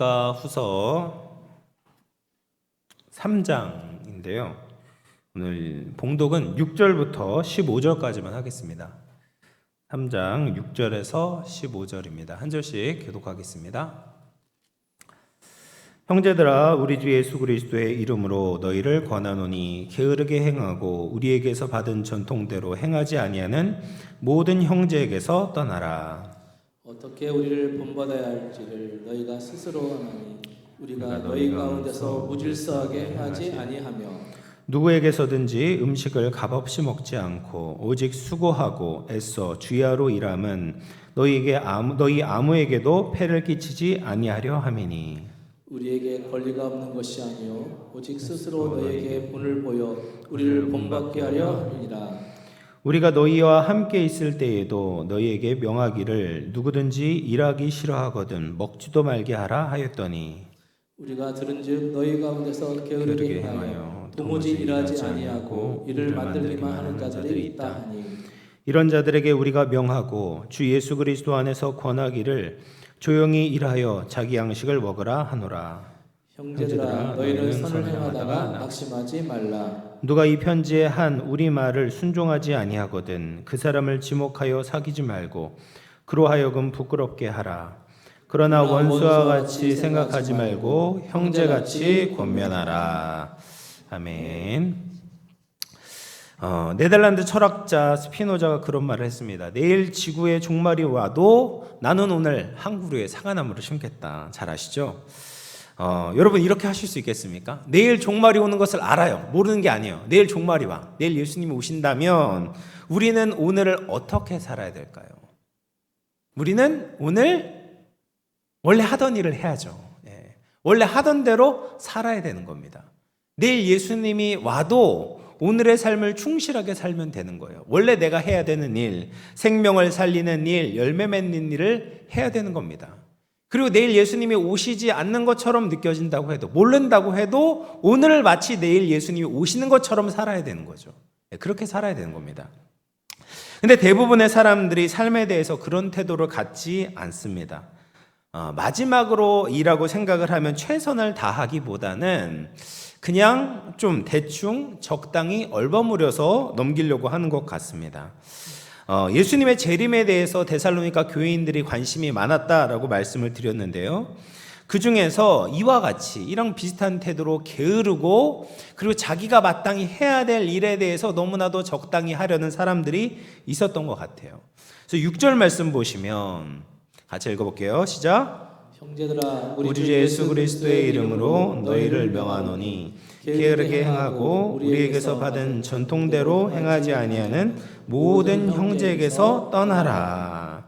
후서 3장인데요. 오늘 봉독은 6절부터 15절까지만 하겠습니다. 3장 6절에서 15절입니다. 한 절씩 교독하겠습니다. 형제들아, 우리 주 예수 그리스도의 이름으로 너희를 권하노니 게으르게 행하고 우리에게서 받은 전통대로 행하지 아니하는 모든 형제에게서 떠나라. 어떻게 우리를 본받아야 할지를 너희가 스스로 아나니 우리가 너희 가운데서 무질서하게 하지 아니하며 누구에게서든지 음식을 값없이 먹지 않고 오직 수고하고 애써 주야로 일함은 너희 아무에게도 폐를 끼치지 아니하려 함이니 우리에게 권리가 없는 것이 아니요 오직 스스로 너희에게 본을 보여 우리를 본받게 하려 함이니라. 우리가 너희와 함께 있을 때에도 너희에게 명하기를 누구든지 일하기 싫어하거든 먹지도 말게 하라 하였더니 우리가 들은즉 너희 가운데서 게으르게 행하여 도무지 일하지 아니하고 일을 만들기만 하는 자들이 있다 하니 이런 자들에게 우리가 명하고 주 예수 그리스도 안에서 권하기를 조용히 일하여 자기 양식을 먹으라 하노라. 형제들아, 너희는 선을 행하다가 낙심하지 말라. 누가 이 편지에 한 우리 말을 순종하지 아니하거든 그 사람을 지목하여 사귀지 말고 그로 하여금 부끄럽게 하라. 그러나 원수와 같이 생각하지 말고 형제같이 권면하라. 아멘. 네덜란드 철학자 스피노자가 그런 말을 했습니다. 내일 지구에 종말이 와도 나는 오늘 한 그루의 사과나무를 심겠다. 잘 아시죠? 여러분 이렇게 하실 수 있겠습니까? 내일 종말이 오는 것을 알아요. 모르는 게 아니에요. 내일 종말이 와. 내일 예수님이 오신다면 우리는 오늘을 어떻게 살아야 될까요? 우리는 오늘 원래 하던 일을 해야죠. 원래 하던 대로 살아야 되는 겁니다. 내일 예수님이 와도 오늘의 삶을 충실하게 살면 되는 거예요. 원래 내가 해야 되는 일, 생명을 살리는 일, 열매 맺는 일을 해야 되는 겁니다. 그리고 내일 예수님이 오시지 않는 것처럼 느껴진다고 해도, 모른다고 해도 오늘을 마치 내일 예수님이 오시는 것처럼 살아야 되는 거죠. 그렇게 살아야 되는 겁니다. 근데 대부분의 사람들이 삶에 대해서 그런 태도를 갖지 않습니다. 마지막으로 일하고 생각을 하면 최선을 다하기보다는 그냥 좀 대충 적당히 얼버무려서 넘기려고 하는 것 같습니다. 예수님의 재림에 대해서 데살로니가 교인들이 관심이 많았다라고 말씀을 드렸는데요. 그 중에서 이와 같이 이랑 비슷한 태도로 게으르고 그리고 자기가 마땅히 해야 될 일에 대해서 너무나도 적당히 하려는 사람들이 있었던 것 같아요. 그래서 6절 말씀 보시면 같이 읽어볼게요. 시작. 형제들아, 우리 주 예수 그리스도의 이름으로 너희를 명하노니 게으르게 행하고 우리에게서 받은 전통대로 행하지 아니하는 모든 형제에게서 떠나라.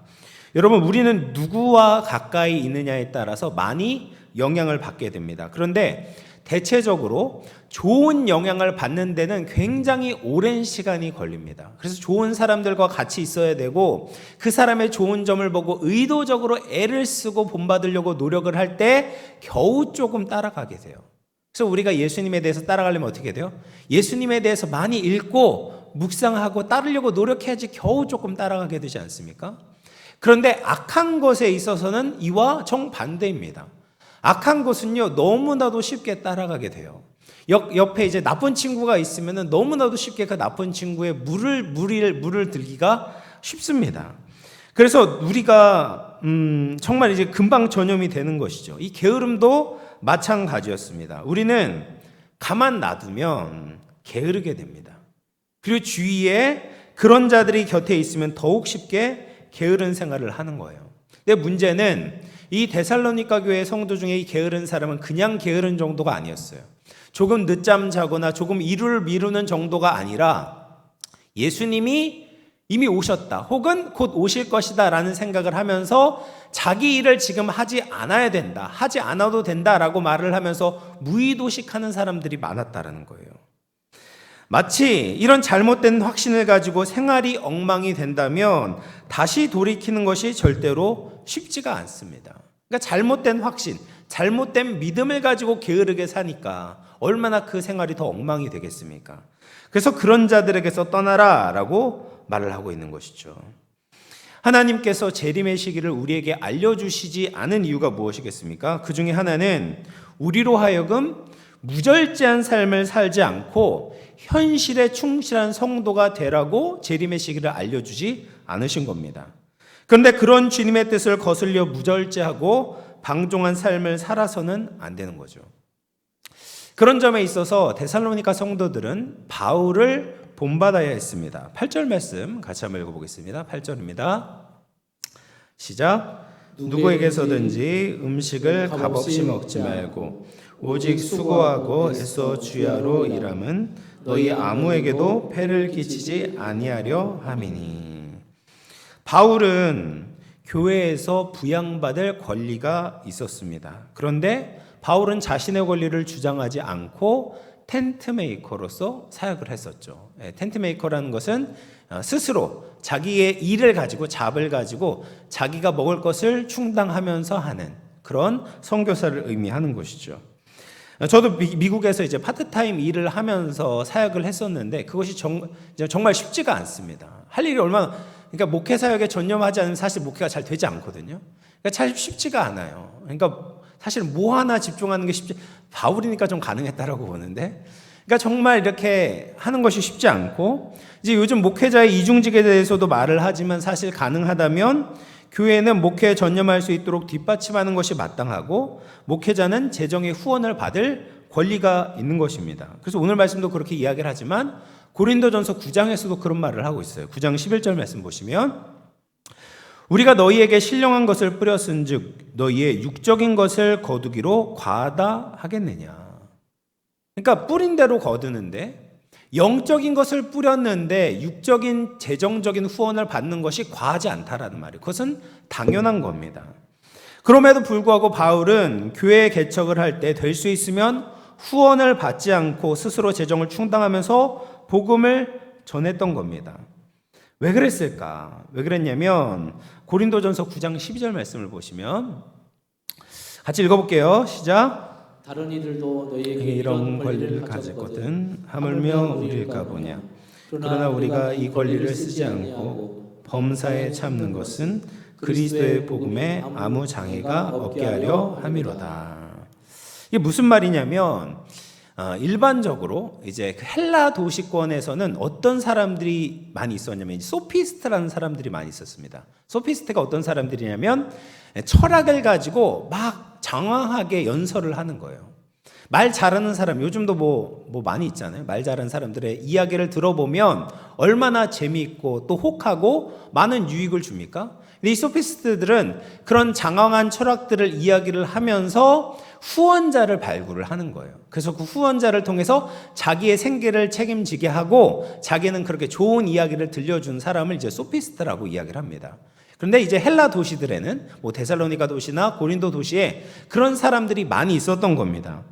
여러분, 우리는 누구와 가까이 있느냐에 따라서 많이 영향을 받게 됩니다. 그런데 대체적으로 좋은 영향을 받는 데는 굉장히 오랜 시간이 걸립니다. 그래서 좋은 사람들과 같이 있어야 되고 그 사람의 좋은 점을 보고 의도적으로 애를 쓰고 본받으려고 노력을 할 때 겨우 조금 따라가게 돼요. 그래서 우리가 예수님에 대해서 따라가려면 어떻게 돼요? 예수님에 대해서 많이 읽고 묵상하고 따르려고 노력해야지 겨우 조금 따라가게 되지 않습니까? 그런데 악한 것에 있어서는 이와 정반대입니다. 악한 것은요, 너무나도 쉽게 따라가게 돼요. 옆에 이제 나쁜 친구가 있으면 너무나도 쉽게 그 나쁜 친구의 물을 들기가 쉽습니다. 그래서 우리가 정말 이제 금방 전염이 되는 것이죠. 이 게으름도 마찬가지였습니다. 우리는 가만 놔두면 게으르게 됩니다. 그리고 주위에 그런 자들이 곁에 있으면 더욱 쉽게 게으른 생활을 하는 거예요. 근데 문제는 이 데살로니가 교회 성도 중에 이 게으른 사람은 그냥 게으른 정도가 아니었어요. 조금 늦잠 자거나 조금 일을 미루는 정도가 아니라 예수님이 이미 오셨다 혹은 곧 오실 것이다 라는 생각을 하면서 자기 일을 지금 하지 않아야 된다, 하지 않아도 된다라고 말을 하면서 무의도식하는 사람들이 많았다라는 거예요. 마치 이런 잘못된 확신을 가지고 생활이 엉망이 된다면 다시 돌이키는 것이 절대로 쉽지가 않습니다. 그러니까 잘못된 확신, 잘못된 믿음을 가지고 게으르게 사니까 얼마나 그 생활이 더 엉망이 되겠습니까? 그래서 그런 자들에게서 떠나라 라고 말을 하고 있는 것이죠. 하나님께서 재림의 시기를 우리에게 알려주시지 않은 이유가 무엇이겠습니까? 그 중에 하나는 우리로 하여금 무절제한 삶을 살지 않고 현실에 충실한 성도가 되라고 재림의 시기를 알려주지 않으신 겁니다. 그런데 그런 주님의 뜻을 거슬려 무절제하고 방종한 삶을 살아서는 안 되는 거죠. 그런 점에 있어서 데살로니가 성도들은 바울을 본받아야 했습니다. 8절 말씀 같이 한번 읽어보겠습니다. 8절입니다. 시작. 누구에게서든지 음식을 값없이 먹지 말고 오직 수고하고 애써 주야로 일함은 너희 아무에게도 폐를 끼치지 아니하려 함이니. 바울은 교회에서 부양받을 권리가 있었습니다. 그런데 바울은 자신의 권리를 주장하지 않고 텐트메이커로서 사역을 했었죠. 텐트메이커라는 것은 스스로 자기의 일을 가지고 잡을 가지고 자기가 먹을 것을 충당하면서 하는 그런 선교사를 의미하는 것이죠. 저도 미국에서 이제 파트타임 일을 하면서 사역을 했었는데 그것이 정말 쉽지가 않습니다. 할 일이 얼마나, 그러니까 목회 사역에 전념하지 않으면 사실 목회가 잘 되지 않거든요. 그러니까 참 쉽지가 않아요. 그러니까 사실 뭐 하나 집중하는 게 바울이니까 좀 가능했다라고 보는데, 그러니까 정말 이렇게 하는 것이 쉽지 않고, 이제 요즘 목회자의 이중직에 대해서도 말을 하지만 사실 가능하다면 교회는 목회에 전념할 수 있도록 뒷받침하는 것이 마땅하고 목회자는 재정의 후원을 받을 권리가 있는 것입니다. 그래서 오늘 말씀도 그렇게 이야기를 하지만 고린도전서 9장에서도 그런 말을 하고 있어요. 9장 11절 말씀 보시면 우리가 너희에게 신령한 것을 뿌렸은즉 너희의 육적인 것을 거두기로 과하다 하겠느냐. 그러니까 뿌린 대로 거두는데 영적인 것을 뿌렸는데 육적인 재정적인 후원을 받는 것이 과하지 않다라는 말이에요. 그것은 당연한 겁니다. 그럼에도 불구하고 바울은 교회 개척을 할 때 될 수 있으면 후원을 받지 않고 스스로 재정을 충당하면서 복음을 전했던 겁니다. 왜 그랬을까? 왜 그랬냐면 고린도전서 9장 12절 말씀을 보시면 같이 읽어볼게요. 시작. 다른 이들도 너희에게 이런 권리를 가졌거든 하물며 우리일까 보냐. 그러나 우리가 이 권리를 쓰지 않고 범사에 참는 것은 그리스도의 복음에 아무 장애가 없게 하려 함이로다. 이게 무슨 말이냐면 일반적으로 이제 헬라 도시권에서는 어떤 사람들이 많이 있었냐면 소피스트라는 사람들이 많이 있었습니다. 소피스트가 어떤 사람들이냐면 철학을 가지고 막 장황하게 연설을 하는 거예요. 말 잘하는 사람, 요즘도 뭐 많이 있잖아요. 말 잘하는 사람들의 이야기를 들어보면 얼마나 재미있고 또 혹하고 많은 유익을 줍니까? 근데 이 소피스트들은 그런 장황한 철학들을 이야기를 하면서 후원자를 발굴을 하는 거예요. 그래서 그 후원자를 통해서 자기의 생계를 책임지게 하고 자기는 그렇게 좋은 이야기를 들려준 사람을 이제 소피스트라고 이야기를 합니다. 그런데 이제 헬라 도시들에는 뭐 데살로니가 도시나 고린도 도시에 그런 사람들이 많이 있었던 겁니다.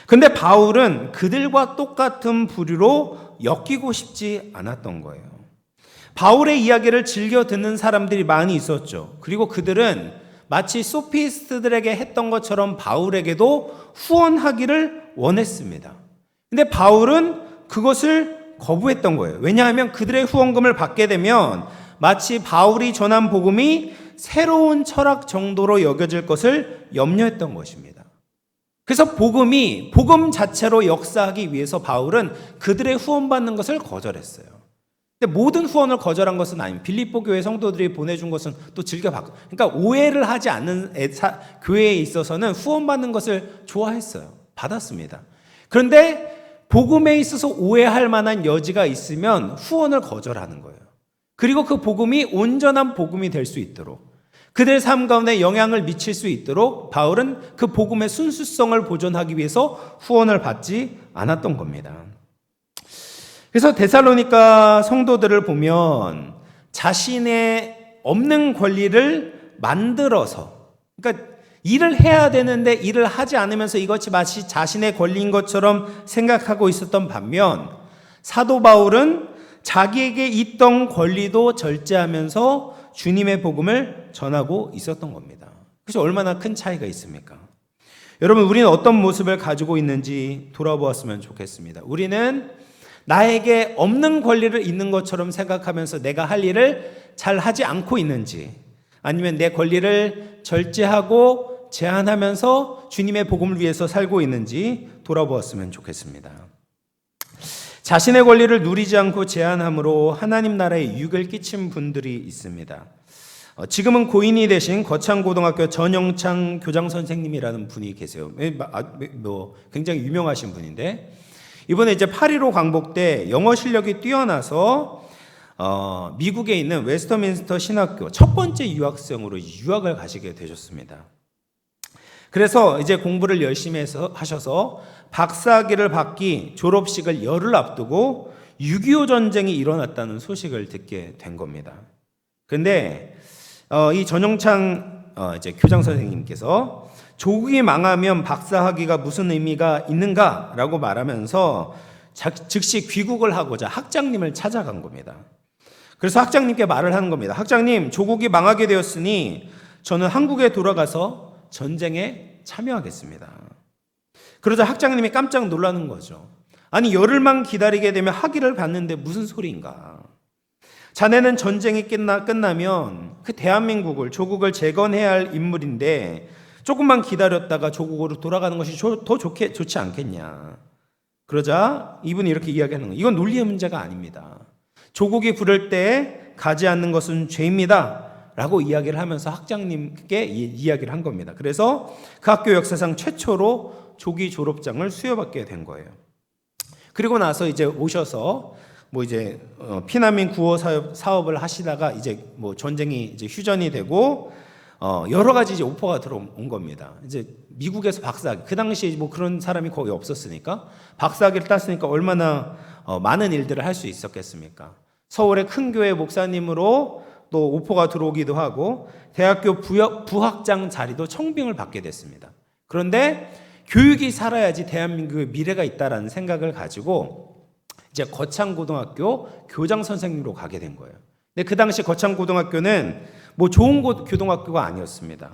근데 바울은 그들과 똑같은 부류로 엮이고 싶지 않았던 거예요. 바울의 이야기를 즐겨 듣는 사람들이 많이 있었죠. 그리고 그들은 마치 소피스트들에게 했던 것처럼 바울에게도 후원하기를 원했습니다. 근데 바울은 그것을 거부했던 거예요. 왜냐하면 그들의 후원금을 받게 되면 마치 바울이 전한 복음이 새로운 철학 정도로 여겨질 것을 염려했던 것입니다. 그래서 복음 자체로 역사하기 위해서 바울은 그들의 후원받는 것을 거절했어요. 근데 모든 후원을 거절한 것은 아닙니다. 빌립보 교회 성도들이 보내준 것은 또 즐겨받고, 그러니까 오해를 하지 않는 교회에 있어서는 후원받는 것을 좋아했어요. 받았습니다. 그런데 복음에 있어서 오해할 만한 여지가 있으면 후원을 거절하는 거예요. 그리고 그 복음이 온전한 복음이 될 수 있도록, 그들의 삶 가운데 영향을 미칠 수 있도록 바울은 그 복음의 순수성을 보존하기 위해서 후원을 받지 않았던 겁니다. 그래서 데살로니가 성도들을 보면 자신의 없는 권리를 만들어서, 그러니까 일을 해야 되는데 일을 하지 않으면서 이것이 마치 자신의 권리인 것처럼 생각하고 있었던 반면 사도 바울은 자기에게 있던 권리도 절제하면서 주님의 복음을 전하고 있었던 겁니다. 그래서 얼마나 큰 차이가 있습니까? 여러분, 우리는 어떤 모습을 가지고 있는지 돌아보았으면 좋겠습니다. 우리는 나에게 없는 권리를 있는 것처럼 생각하면서 내가 할 일을 잘 하지 않고 있는지, 아니면 내 권리를 절제하고 제한하면서 주님의 복음을 위해서 살고 있는지 돌아보았으면 좋겠습니다. 자신의 권리를 누리지 않고 제한함으로 하나님 나라에 유익을 끼친 분들이 있습니다. 지금은 고인이 되신 거창고등학교 전영창 교장 선생님이라는 분이 계세요. 굉장히 유명하신 분인데, 이번에 이제 8.15 광복 때 영어 실력이 뛰어나서 미국에 있는 웨스터민스터 신학교 첫 번째 유학생으로 유학을 가시게 되셨습니다. 그래서 이제 공부를 열심히 하셔서 박사학위를 받기 졸업식을 열흘 앞두고 6.25 전쟁이 일어났다는 소식을 듣게 된 겁니다. 그런데 이 전영창 이제 교장 선생님께서 조국이 망하면 박사학위가 무슨 의미가 있는가라고 말하면서 즉시 귀국을 하고자 학장님을 찾아간 겁니다. 그래서 학장님께 말을 하는 겁니다. 학장님, 조국이 망하게 되었으니 저는 한국에 돌아가서 전쟁에 참여하겠습니다. 그러자 학장님이 깜짝 놀라는 거죠. 아니, 열흘만 기다리게 되면 학위를 받는데 무슨 소리인가? 자네는 전쟁이 끝나면 그 대한민국을, 조국을 재건해야 할 인물인데 조금만 기다렸다가 조국으로 돌아가는 것이 더 좋지 않겠냐. 그러자 이분이 이렇게 이야기하는 거예요. 이건 논리의 문제가 아닙니다. 조국이 부를 때 가지 않는 것은 죄입니다. 라고 이야기를 하면서 학장님께 이야기를 한 겁니다. 그래서 그 학교 역사상 최초로 조기 졸업장을 수여받게 된 거예요. 그리고 나서 이제 오셔서 이제 피난민 구호 사업을 하시다가 이제 전쟁이 이제 휴전이 되고 여러 가지 이제 오퍼가 들어온 겁니다. 이제 미국에서 박사학위, 그 당시에 그런 사람이 거의 없었으니까 박사학위를 땄으니까 얼마나 많은 일들을 할 수 있었겠습니까? 서울의 큰 교회 목사님으로 또 오퍼가 들어오기도 하고 대학교 부학장 자리도 청빙을 받게 됐습니다. 그런데 교육이 살아야지 대한민국의 미래가 있다라는 생각을 가지고 이제 거창고등학교 교장 선생님으로 가게 된 거예요. 근데 그 당시 거창고등학교는 좋은 고등학교가 아니었습니다.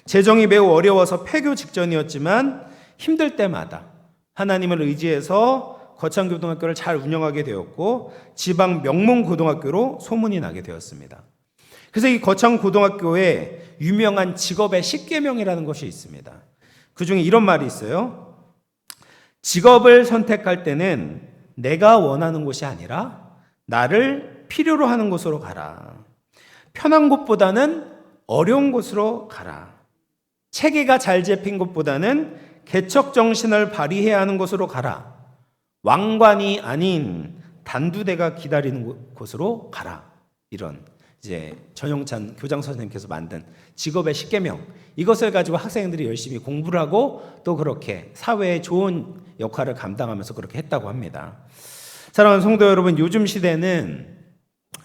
재정이 매우 어려워서 폐교 직전이었지만 힘들 때마다 하나님을 의지해서 거창고등학교를 잘 운영하게 되었고 지방 명문 고등학교로 소문이 나게 되었습니다. 그래서 이 거창고등학교에 유명한 직업의 10계명이라는 것이 있습니다. 그 중에 이런 말이 있어요. 직업을 선택할 때는 내가 원하는 곳이 아니라 나를 필요로 하는 곳으로 가라. 편한 곳보다는 어려운 곳으로 가라. 체계가 잘 잡힌 곳보다는 개척 정신을 발휘해야 하는 곳으로 가라. 왕관이 아닌 단두대가 기다리는 곳으로 가라. 이런 이제 전영찬 교장 선생님께서 만든 직업의 10계명, 이것을 가지고 학생들이 열심히 공부를 하고 또 그렇게 사회에 좋은 역할을 감당하면서 그렇게 했다고 합니다. 사랑하는 성도 여러분, 요즘 시대는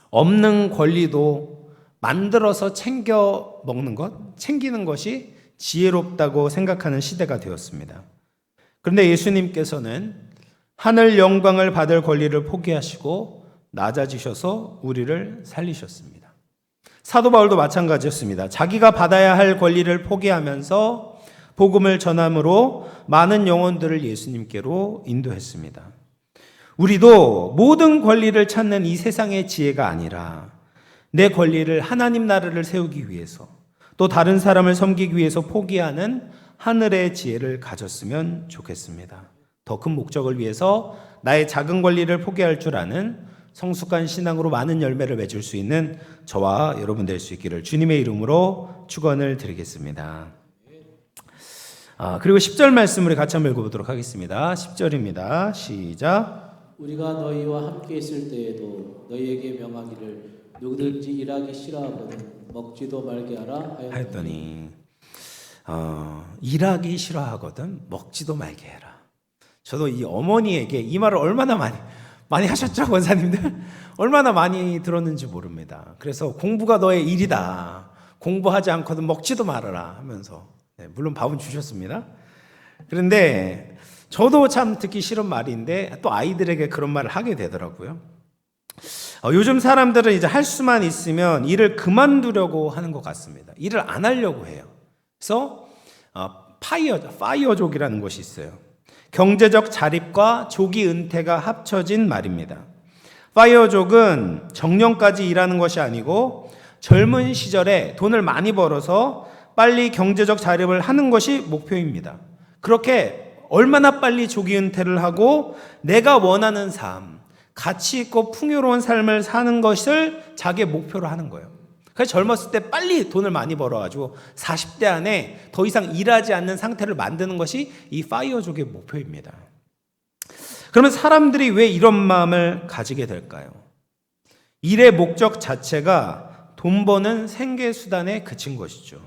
없는 권리도 만들어서 챙겨 먹는 것, 챙기는 것이 지혜롭다고 생각하는 시대가 되었습니다. 그런데 예수님께서는 하늘 영광을 받을 권리를 포기하시고 낮아지셔서 우리를 살리셨습니다. 사도 바울도 마찬가지였습니다. 자기가 받아야 할 권리를 포기하면서 복음을 전함으로 많은 영혼들을 예수님께로 인도했습니다. 우리도 모든 권리를 찾는 이 세상의 지혜가 아니라 내 권리를 하나님 나라를 세우기 위해서 또 다른 사람을 섬기기 위해서 포기하는 하늘의 지혜를 가졌으면 좋겠습니다. 더 큰 목적을 위해서 나의 작은 권리를 포기할 줄 아는 성숙한 신앙으로 많은 열매를 맺을 수 있는 저와 여러분 될 수 있기를 주님의 이름으로 축원을 드리겠습니다. 그리고 10절 말씀을 같이 한번 읽어보도록 하겠습니다. 10절입니다. 시작. 우리가 너희와 함께 있을 때에도 너희에게 명하기를 누구든지 일하기 싫어하거든 먹지도 말게 하라 하였더니 일하기 싫어하거든 먹지도 말게 해라. 저도 이 어머니에게 이 말을 얼마나 많이 하셨죠, 권사님들? 얼마나 많이 들었는지 모릅니다. 그래서 공부가 너의 일이다. 공부하지 않거든 먹지도 말아라 하면서, 물론 밥은 주셨습니다. 그런데 저도 참 듣기 싫은 말인데 또 아이들에게 그런 말을 하게 되더라고요. 요즘 사람들은 이제 할 수만 있으면 일을 그만두려고 하는 것 같습니다. 일을 안 하려고 해요. 그래서 파이어족이라는 것이 있어요. 경제적 자립과 조기 은퇴가 합쳐진 말입니다. 파이어족은 정년까지 일하는 것이 아니고 젊은 시절에 돈을 많이 벌어서 빨리 경제적 자립을 하는 것이 목표입니다. 그렇게 얼마나 빨리 조기 은퇴를 하고 내가 원하는 삶, 가치 있고 풍요로운 삶을 사는 것을 자기의 목표로 하는 거예요. 그래서 젊었을 때 빨리 돈을 많이 벌어가지고 40대 안에 더 이상 일하지 않는 상태를 만드는 것이 이 파이어족의 목표입니다. 그러면 사람들이 왜 이런 마음을 가지게 될까요? 일의 목적 자체가 돈 버는 생계수단에 그친 것이죠.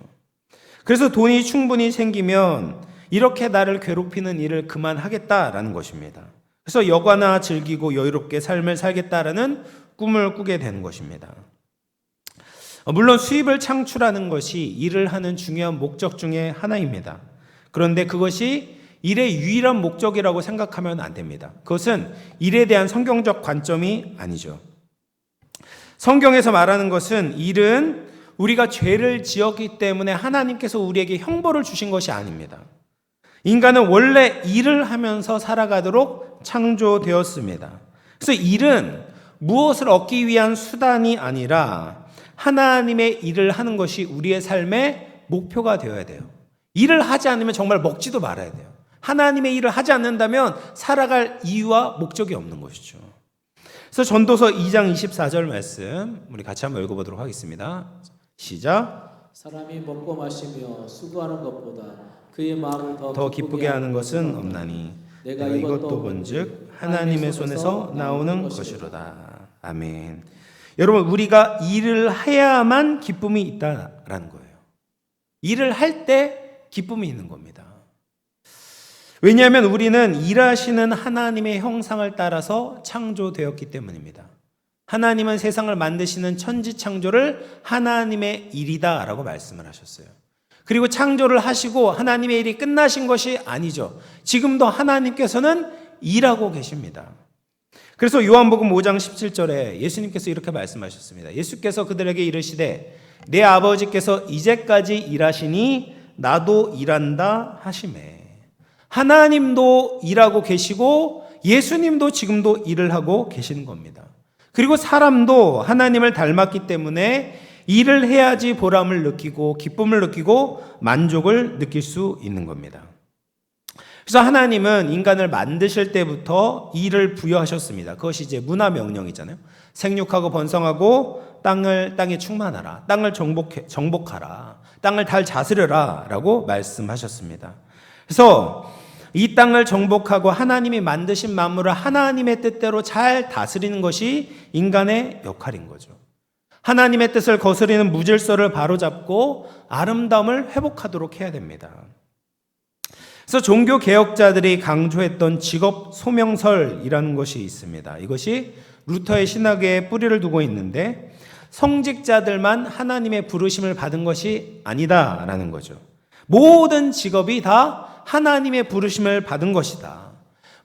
그래서 돈이 충분히 생기면 이렇게 나를 괴롭히는 일을 그만하겠다라는 것입니다. 그래서 여가나 즐기고 여유롭게 삶을 살겠다라는 꿈을 꾸게 되는 것입니다. 물론 수입을 창출하는 것이 일을 하는 중요한 목적 중에 하나입니다. 그런데 그것이 일의 유일한 목적이라고 생각하면 안 됩니다. 그것은 일에 대한 성경적 관점이 아니죠. 성경에서 말하는 것은 일은 우리가 죄를 지었기 때문에 하나님께서 우리에게 형벌을 주신 것이 아닙니다. 인간은 원래 일을 하면서 살아가도록 창조되었습니다. 그래서 일은 무엇을 얻기 위한 수단이 아니라 하나님의 일을 하는 것이 우리의 삶의 목표가 되어야 돼요. 일을 하지 않으면 정말 먹지도 말아야 돼요. 하나님의 일을 하지 않는다면 살아갈 이유와 목적이 없는 것이죠. 그래서 전도서 2장 24절 말씀 우리 같이 한번 읽어보도록 하겠습니다. 시작. 사람이 먹고 마시며 수고하는 것보다 그의 마음을 더 기쁘게 하는 것은 없나니 내가 이것도 본즉 하나님의 손에서 나오는 것이로다. 아멘. 여러분, 우리가 일을 해야만 기쁨이 있다라는 거예요. 일을 할 때 기쁨이 있는 겁니다. 왜냐하면 우리는 일하시는 하나님의 형상을 따라서 창조되었기 때문입니다. 하나님은 세상을 만드시는 천지창조를 하나님의 일이다라고 말씀을 하셨어요. 그리고 창조를 하시고 하나님의 일이 끝나신 것이 아니죠. 지금도 하나님께서는 일하고 계십니다. 그래서 요한복음 5장 17절에 예수님께서 이렇게 말씀하셨습니다. 예수께서 그들에게 이르시되 내 아버지께서 이제까지 일하시니 나도 일한다 하시매. 하나님도 일하고 계시고 예수님도 지금도 일을 하고 계시는 겁니다. 그리고 사람도 하나님을 닮았기 때문에 일을 해야지 보람을 느끼고 기쁨을 느끼고 만족을 느낄 수 있는 겁니다. 그래서 하나님은 인간을 만드실 때부터 일을 부여하셨습니다. 그것이 이제 문화 명령이잖아요. 생육하고 번성하고 땅에 충만하라. 땅을 정복하라. 땅을 잘 다스려라 라고 말씀하셨습니다. 그래서 이 땅을 정복하고 하나님이 만드신 만물을 하나님의 뜻대로 잘 다스리는 것이 인간의 역할인 거죠. 하나님의 뜻을 거스리는 무질서를 바로잡고 아름다움을 회복하도록 해야 됩니다. 그래서 종교 개혁자들이 강조했던 직업 소명설이라는 것이 있습니다. 이것이 루터의 신학에 뿌리를 두고 있는데 성직자들만 하나님의 부르심을 받은 것이 아니다라는 거죠. 모든 직업이 다 하나님의 부르심을 받은 것이다.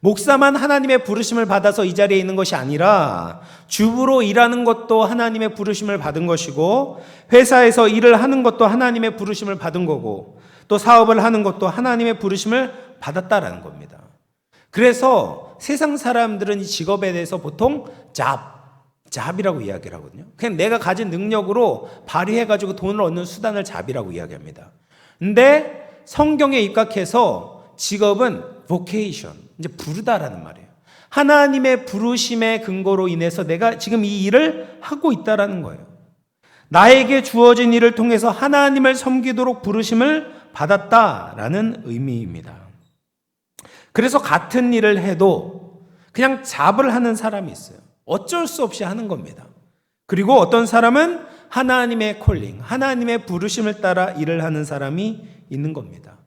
목사만 하나님의 부르심을 받아서 이 자리에 있는 것이 아니라 주부로 일하는 것도 하나님의 부르심을 받은 것이고 회사에서 일을 하는 것도 하나님의 부르심을 받은 거고 또 사업을 하는 것도 하나님의 부르심을 받았다라는 겁니다. 그래서 세상 사람들은 이 직업에 대해서 보통 잡이라고 이야기를 하거든요. 그냥 내가 가진 능력으로 발휘해가지고 돈을 얻는 수단을 잡이라고 이야기합니다. 근데 성경에 입각해서 직업은 vocation, 이제 부르다라는 말이에요. 하나님의 부르심의 근거로 인해서 내가 지금 이 일을 하고 있다라는 거예요. 나에게 주어진 일을 통해서 하나님을 섬기도록 부르심을 받았다라는 의미입니다. 그래서 같은 일을 해도 그냥 잡을 하는 사람이 있어요. 어쩔 수 없이 하는 겁니다. 그리고 어떤 사람은 하나님의 콜링, 하나님의 부르심을 따라 일을 하는 사람이 있는 겁니다.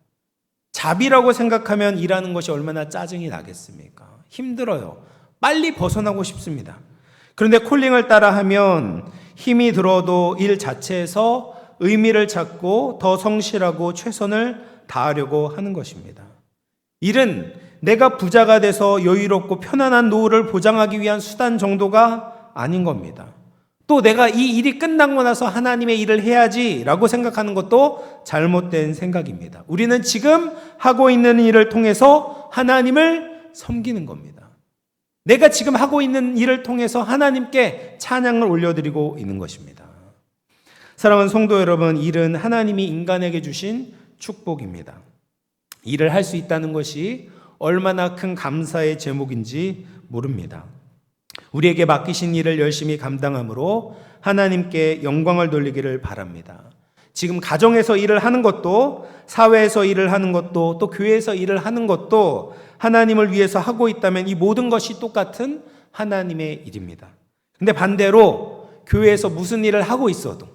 잡이라고 생각하면 일하는 것이 얼마나 짜증이 나겠습니까? 힘들어요. 빨리 벗어나고 싶습니다. 그런데 콜링을 따라 하면 힘이 들어도 일 자체에서 의미를 찾고 더 성실하고 최선을 다하려고 하는 것입니다. 일은 내가 부자가 돼서 여유롭고 편안한 노후를 보장하기 위한 수단 정도가 아닌 겁니다. 또 내가 이 일이 끝나고 나서 하나님의 일을 해야지라고 생각하는 것도 잘못된 생각입니다. 우리는 지금 하고 있는 일을 통해서 하나님을 섬기는 겁니다. 내가 지금 하고 있는 일을 통해서 하나님께 찬양을 올려드리고 있는 것입니다. 사랑하는 성도 여러분, 일은 하나님이 인간에게 주신 축복입니다. 일을 할 수 있다는 것이 얼마나 큰 감사의 제목인지 모릅니다. 우리에게 맡기신 일을 열심히 감당함으로 하나님께 영광을 돌리기를 바랍니다. 지금 가정에서 일을 하는 것도, 사회에서 일을 하는 것도, 또 교회에서 일을 하는 것도 하나님을 위해서 하고 있다면 이 모든 것이 똑같은 하나님의 일입니다. 근데 반대로 교회에서 무슨 일을 하고 있어도,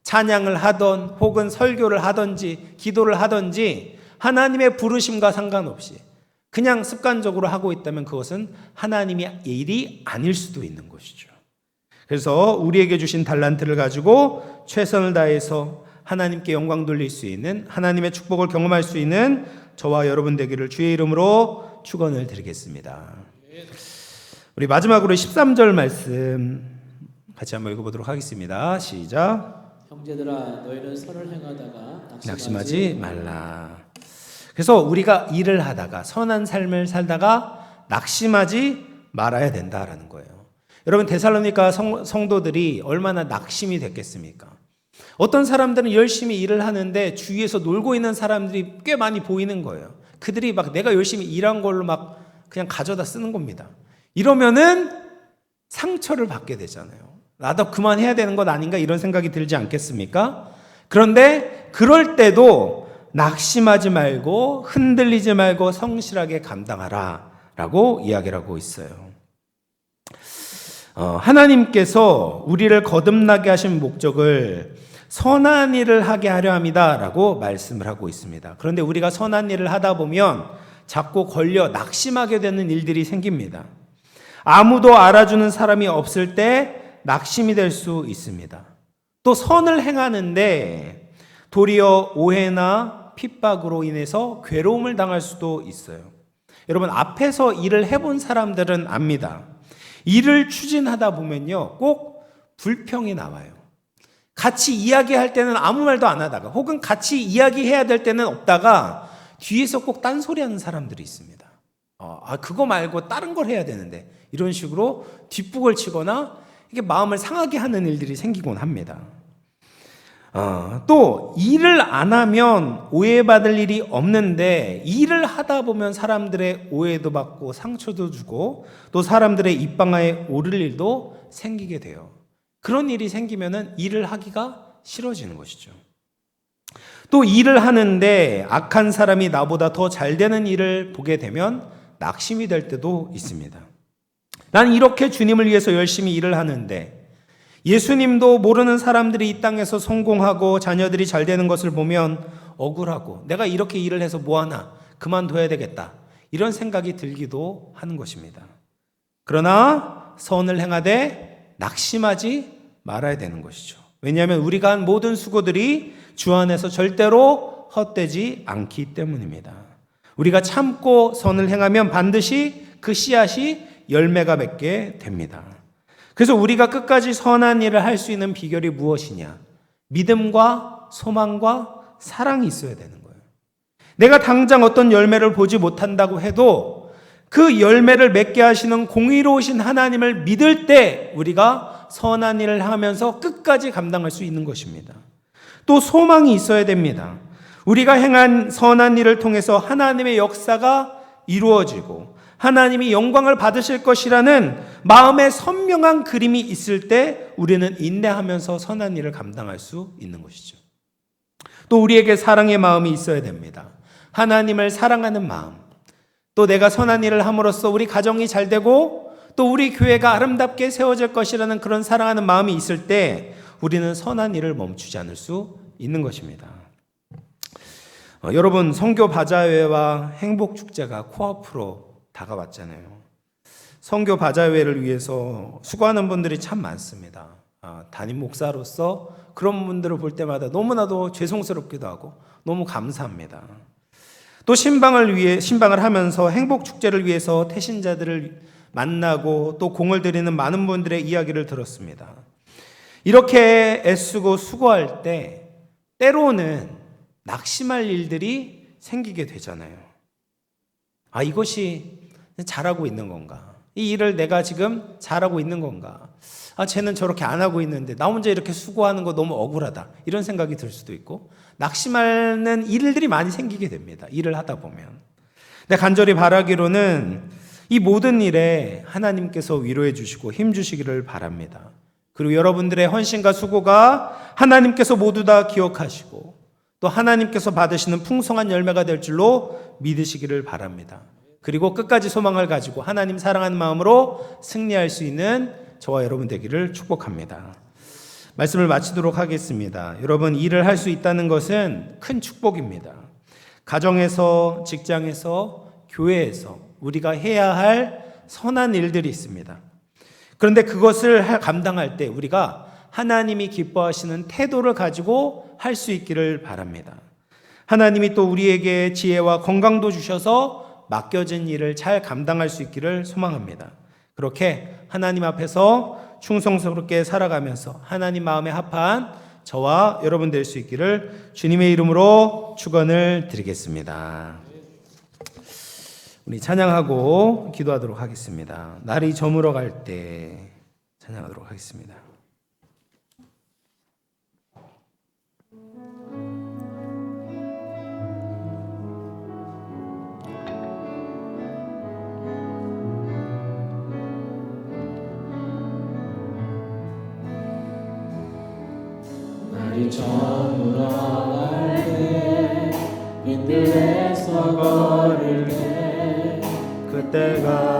찬양을 하던 혹은 설교를 하든지 기도를 하든지 하나님의 부르심과 상관없이 그냥 습관적으로 하고 있다면 그것은 하나님의 일이 아닐 수도 있는 것이죠. 그래서 우리에게 주신 달란트를 가지고 최선을 다해서 하나님께 영광 돌릴 수 있는, 하나님의 축복을 경험할 수 있는 저와 여러분 되기를 주의 이름으로 축원을 드리겠습니다. 우리 마지막으로 13절 말씀 같이 한번 읽어보도록 하겠습니다. 시작. 형제들아 너희는 선을 행하다가 낙심하지 말라. 그래서 우리가 일을 하다가 선한 삶을 살다가 낙심하지 말아야 된다라는 거예요. 여러분, 데살로니가 성도들이 얼마나 낙심이 됐겠습니까? 어떤 사람들은 열심히 일을 하는데 주위에서 놀고 있는 사람들이 꽤 많이 보이는 거예요. 그들이 막 내가 열심히 일한 걸로 막 그냥 가져다 쓰는 겁니다. 이러면은 상처를 받게 되잖아요. 나도 그만해야 되는 것 아닌가 이런 생각이 들지 않겠습니까? 그런데 그럴 때도 낙심하지 말고 흔들리지 말고 성실하게 감당하라 라고 이야기를 하고 있어요. 하나님께서 우리를 거듭나게 하신 목적을 선한 일을 하게 하려 합니다 라고 말씀을 하고 있습니다. 그런데 우리가 선한 일을 하다 보면 자꾸 걸려 낙심하게 되는 일들이 생깁니다. 아무도 알아주는 사람이 없을 때 낙심이 될 수 있습니다. 또 선을 행하는데 도리어 오해나 핍박으로 인해서 괴로움을 당할 수도 있어요. 여러분, 앞에서 일을 해본 사람들은 압니다. 일을 추진하다 보면요, 꼭 불평이 나와요. 같이 이야기할 때는 아무 말도 안 하다가, 혹은 같이 이야기해야 될 때는 없다가 뒤에서 꼭 딴소리 하는 사람들이 있습니다. 그거 말고 다른 걸 해야 되는데, 이런 식으로 뒷북을 치거나 이게 마음을 상하게 하는 일들이 생기곤 합니다. 또 일을 안 하면 오해받을 일이 없는데 일을 하다 보면 사람들의 오해도 받고 상처도 주고 또 사람들의 입방아에 오를 일도 생기게 돼요. 그런 일이 생기면은 일을 하기가 싫어지는 것이죠. 또 일을 하는데 악한 사람이 나보다 더 잘 되는 일을 보게 되면 낙심이 될 때도 있습니다. 난 이렇게 주님을 위해서 열심히 일을 하는데 예수님도 모르는 사람들이 이 땅에서 성공하고 자녀들이 잘 되는 것을 보면 억울하고 내가 이렇게 일을 해서 뭐하나 그만둬야 되겠다 이런 생각이 들기도 하는 것입니다. 그러나 선을 행하되 낙심하지 말아야 되는 것이죠. 왜냐하면 우리가 한 모든 수고들이 주 안에서 절대로 헛되지 않기 때문입니다. 우리가 참고 선을 행하면 반드시 그 씨앗이 열매가 맺게 됩니다. 그래서 우리가 끝까지 선한 일을 할 수 있는 비결이 무엇이냐? 믿음과 소망과 사랑이 있어야 되는 거예요. 내가 당장 어떤 열매를 보지 못한다고 해도 그 열매를 맺게 하시는 공의로우신 하나님을 믿을 때 우리가 선한 일을 하면서 끝까지 감당할 수 있는 것입니다. 또 소망이 있어야 됩니다. 우리가 행한 선한 일을 통해서 하나님의 역사가 이루어지고 하나님이 영광을 받으실 것이라는 마음의 선명한 그림이 있을 때 우리는 인내하면서 선한 일을 감당할 수 있는 것이죠. 또 우리에게 사랑의 마음이 있어야 됩니다. 하나님을 사랑하는 마음, 또 내가 선한 일을 함으로써 우리 가정이 잘 되고 또 우리 교회가 아름답게 세워질 것이라는 그런 사랑하는 마음이 있을 때 우리는 선한 일을 멈추지 않을 수 있는 것입니다. 여러분, 선교 바자회와 행복축제가 코앞으로 다가왔잖아요. 선교 바자회를 위해서 수고하는 분들이 참 많습니다. 담임 목사로서 그런 분들을 볼 때마다 너무나도 죄송스럽기도 하고 너무 감사합니다. 또 신방을 하면서 행복축제를 위해서 태신자들을 만나고 또 공을 들이는 많은 분들의 이야기를 들었습니다. 이렇게 애쓰고 수고할 때 때로는 낙심할 일들이 생기게 되잖아요. 이것이 잘하고 있는 건가? 이 일을 내가 지금 잘하고 있는 건가? 쟤는 저렇게 안 하고 있는데 나 혼자 이렇게 수고하는 거 너무 억울하다. 이런 생각이 들 수도 있고, 낙심하는 일들이 많이 생기게 됩니다. 일을 하다 보면. 근데 간절히 바라기로는 이 모든 일에 하나님께서 위로해 주시고 힘 주시기를 바랍니다. 그리고 여러분들의 헌신과 수고가 하나님께서 모두 다 기억하시고 또 하나님께서 받으시는 풍성한 열매가 될 줄로 믿으시기를 바랍니다. 그리고 끝까지 소망을 가지고 하나님 사랑하는 마음으로 승리할 수 있는 저와 여러분 되기를 축복합니다. 말씀을 마치도록 하겠습니다. 여러분, 일을 할 수 있다는 것은 큰 축복입니다. 가정에서, 직장에서, 교회에서 우리가 해야 할 선한 일들이 있습니다. 그런데 그것을 감당할 때 우리가 하나님이 기뻐하시는 태도를 가지고 할 수 있기를 바랍니다. 하나님이 또 우리에게 지혜와 건강도 주셔서 맡겨진 일을 잘 감당할 수 있기를 소망합니다. 그렇게 하나님 앞에서 충성스럽게 살아가면서 하나님 마음에 합한 저와 여러분 될 수 있기를 주님의 이름으로 축원을 드리겠습니다. 우리 찬양하고 기도하도록 하겠습니다. 날이 저물어 갈 때 찬양하도록 하겠습니다. 날이 저물어갈 때 빈들에서 걸을 때 그때가